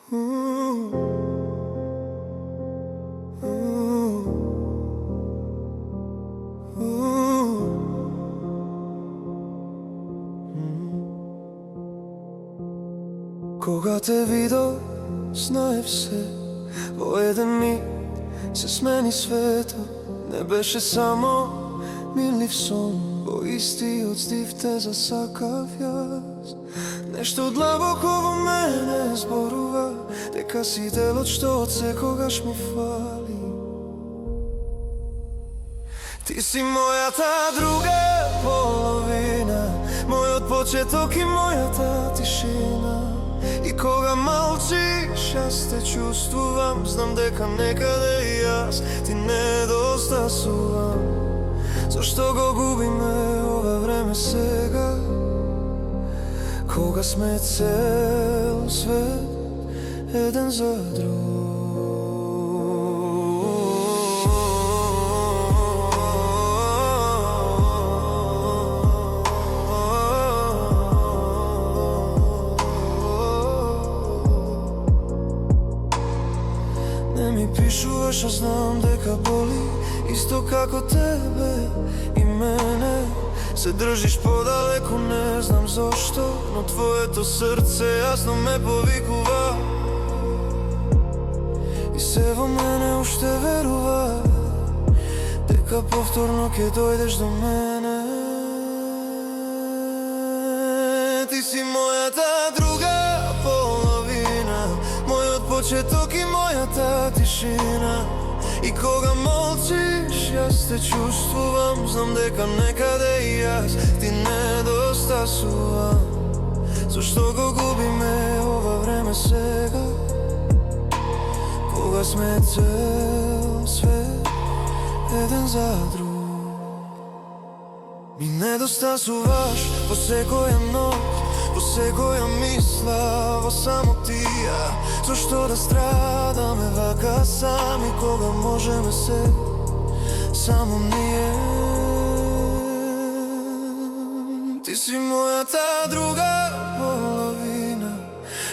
Кога те видов, знаев се, во еден миг се смени светот. Не беше само милив сон, во истиот стив те засакав јас. Нешто длабоко во мене зборува, дека си делот што од секогаш ми фали. Ти си мојата друга половина, мојот почеток и мојата тишина. И кога малчиш, јас те чувствувам, знам дека некаде и јас ти недостасувам. Зошто го губиме ова време сега, кога сме цел свет еден за друг? Не ми пишуваш, а знам дека боли, исто како тебе и мене. Се држиш подалеку, не знам зошто, но твоето срце јасно ме повикува. И се во мене уште верува, дека повторно ќе дојдеш до мене. Ти си мојата друга половина, мојот почеток и мојата тишина. И кога молчиш, јас те чувствувам, знам дека некаде и јас ти недостасувам. Зошто го губиме ова време сега, кога сме цел свет еден за друг? Ми недостасуваш во секоја ноќ, во секоја мисла, во самотија. Зошто да страдаме вака сами, кога можеме се само ние? Ти си мојата друга половина,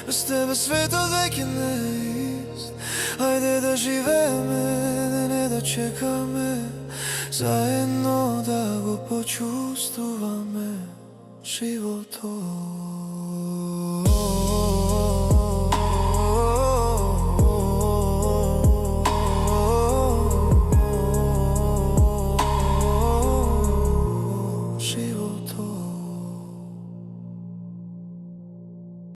без тебе светот веќе не е ист. Ајде да живееме, не да чекаме, заедно да го почувствуваме животот.